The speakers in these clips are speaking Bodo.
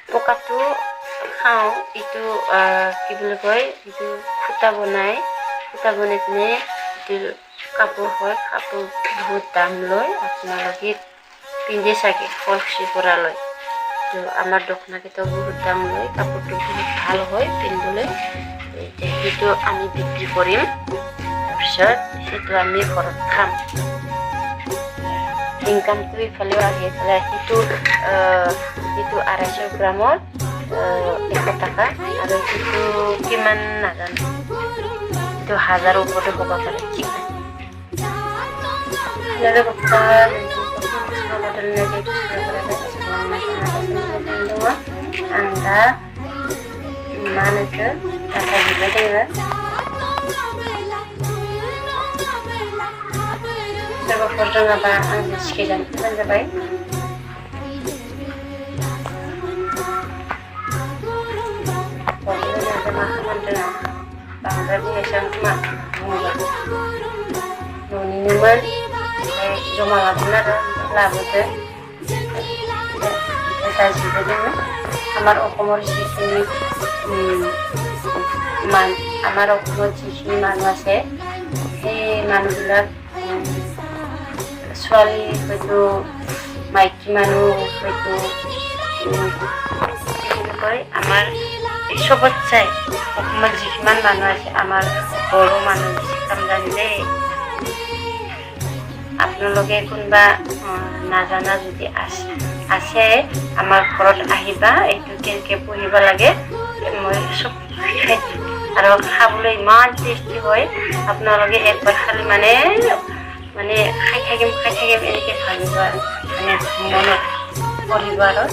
পকাটো খাওঁ এইটো কি বুলি কয় এইটো খুটা বনাই পিনে এইটো কাপোৰ হয় কাপোৰ বহুত দাম লয় আপোনালোকে পিন্ধি চাগে শুৱালকুছিৰ পৰা লয় তো আমাৰ দোকানকেইটাও বহুত দাম লয় কাপোৰটো বহুত ভাল হয় পিন্ধিবলৈ সেইটো আমি বিক্ৰী কৰিম তাৰপিছত সেইটো আমি ঘৰত খাম ইনকামটো ইফালেও আহি পেলাই সেইটো 250 গ্ৰামৰ 100 টকা আৰু সেইটো কিমান নাজানো itu 1000 ওপৰতে হ'ব পাৰে ঠিক আছে lalu kita semua modelnya jadi semua anda mana ke kata juga deh coba foto apa sekian kan coba fotonya ada makanan dengan bangga yang cuma minuman joma labude এটা জীবনে আমার অসমৰ যিখিনি আমাৰ অসমত যিখিনি মানুহ আছে সেই মানুহবিলাক ছোৱালী হয়তো মাইকী মানুহ হয়তো কয় আমাৰ চবত চাই অসমত যিমান মানুহ আছে আমাৰ বড়ো মানুহ বেছি কাম জানিলে আপোনালোকে কোনোবা নাজানা যদি আছে আমাৰ ঘৰত আহিবা এইটো কেনেকৈ পঢ়িব লাগে মই চব শিকাই দিম আৰু খাবলৈ ইমান টেষ্টি হয় আপোনালোকে একবাৰ খালে মানে খাই থাকিম এনেকৈ ভাবিব মানে মনত পৰিব আৰু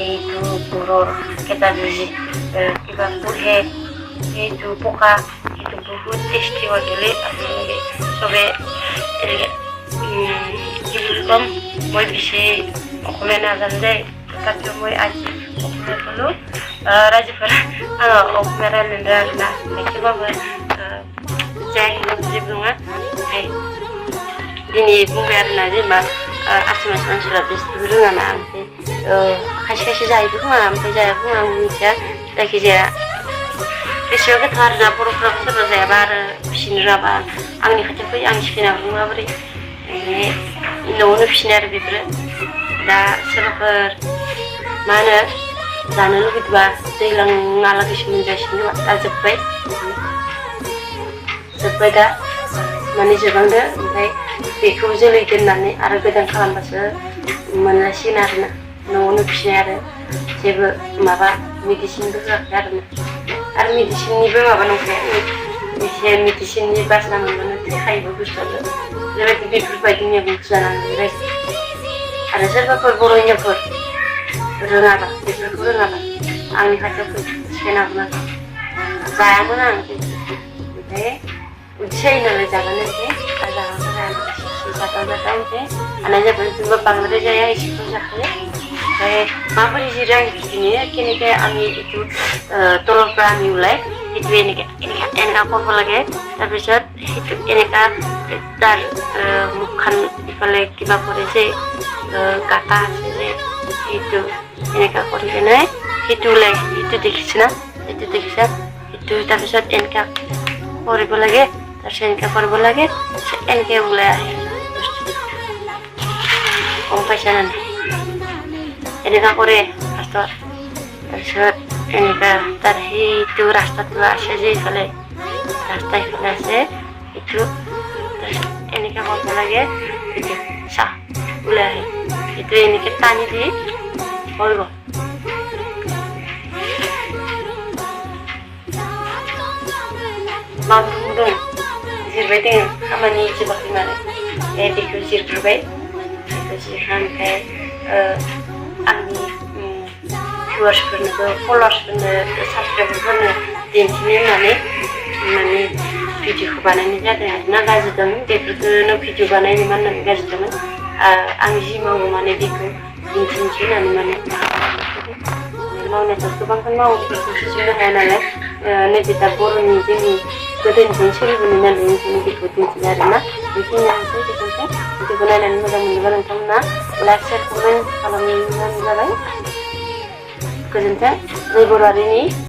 এইটো গুৰৰ কেইটা যদি কিবা পোহে সেইটো পকা সেইটো বহুত টেষ্টি হয় বুলি আপোনালোকে চবে এনেকৈ কি বুলি ক'ম মই বেছি অসমীয়া নাজানো দেই তথাপিও মই আজি অসমীয়া ক'লোঁ ৰাতিপুৱা অসমীয়া ৰান্ধিলে না একেবাৰে যাই जेबो नङा ओमफ्राय दिनै बुंबाय आरोना जेनेबा आसामास मानसिफ्रा बेसेबो रोङाना ओमफ्राय खायसे जायोबो खोमा ओमफ्राय जाया खोमा आं मिथिया जायखिजाया बेसेबां गोथाव आरोना बर'फ्राबो सोरबा जायाबा आरो फिसिनो रोङाबा आंनि खाथियाव फै आं सिखायना हरगोन माबोरै न'आवनो फिसिनाय आरो बेफोरो दा सोरबाफोर मा होनो जानो लुगैदोंबा दैज्लांहालागैसो मोनजासिनो दा जोब्बाय दा माने जोबहांदो ओमफ्राय बेखौ जोलै दोननानै आरो गोदान खालामबासो मोनलायसिगोन आरोना न'आवनो फिसिनाय आरो जेबो माबा मेडिसिनबो होआखै आरो मेडिसिननिबो माबा नंखाया एसे मेडिसिननि बास्ना मोनबानो थैखायोबो बुस्थुआबो बेफोरबायदि मैगंखौ जानानै रायजो आरो सोरबाफोर बर' हिनजावफोर रोङाबा बेफोरखौ रोङाबा आंनि खाथियाव सिखायना हरगोन जायामोन आं ओमफ्राय उदिसायो नालाय जागानोसै आरो जागानो जाया हानाय जाबाय जेनेबा बांद्राय जाया एसेखौ जाखायो ओमफ्राय माबोरै जिरो आं खिथिनो केनेके आंनि এইটো তলৰ পৰা আনি ওলাই সেইটো এনেকা কৰিব লাগে তাৰপিছত সেইটো এনেকা তাৰ মুখখন ইফালে কিবা কৰে যে কাটা আছে যে সেইটো এনেকা কৰি কেনে সেইটো ওলাই সেইটো দেখিছা সেইটো তাৰপিছত এনেকা কৰিব লাগে তাৰপিছত এনেকা কৰিব লাগে এনেকে ওলাই আহে গম পাইছা না এনেকা কৰে ফাৰ্ষ্টত তাৰপিছত এনেকা তাৰ সেইটো ৰাস্তাটো আছে যে ইফালে ৰাস্তা ইফালে আছে এইটো তাৰপিছত এনেকা কৰিব লাগে এইটো চাহ ওলাই আহে এইটো এনেকে টানি দি কৰিব मावनो बुंदों जिरबाय दङ खामानि जोबाखै माने बेखौ जिरग्रोबाय बेखौ जिरनानै आंनि भिउवार्सफोरनोबो फल'वार्सफोरनो साबसक्राइबारफोरनो दिन्थिनो होननानै माने भिडिअखौ बानायनाय जादों आरोना गाज्रिदों बेफोरखौनो भिडिअ बानायनो होननानै गाज्रिदोंमोन आं जि मावो माने बेखौ दिन्थिनोसै होननानै माने मावनायाथ' गोबांखौनो मावो बेखौ सुजुनो हाया नालाय नैबे दा बर'नि जोंनि गोदोनिफ्रायनो सोलिबोनाय नालाय ओंखायनो बेखौ दिन्थियो आरोना बेखिनियानोसै गोजोन्थों भिडिअखौ नायनानै मोजां मोनोबा नोंथांमोना लाइक शेयार कमेन्ट खालामनानै जाबाय गोजोन्थों नै बर' हारिनि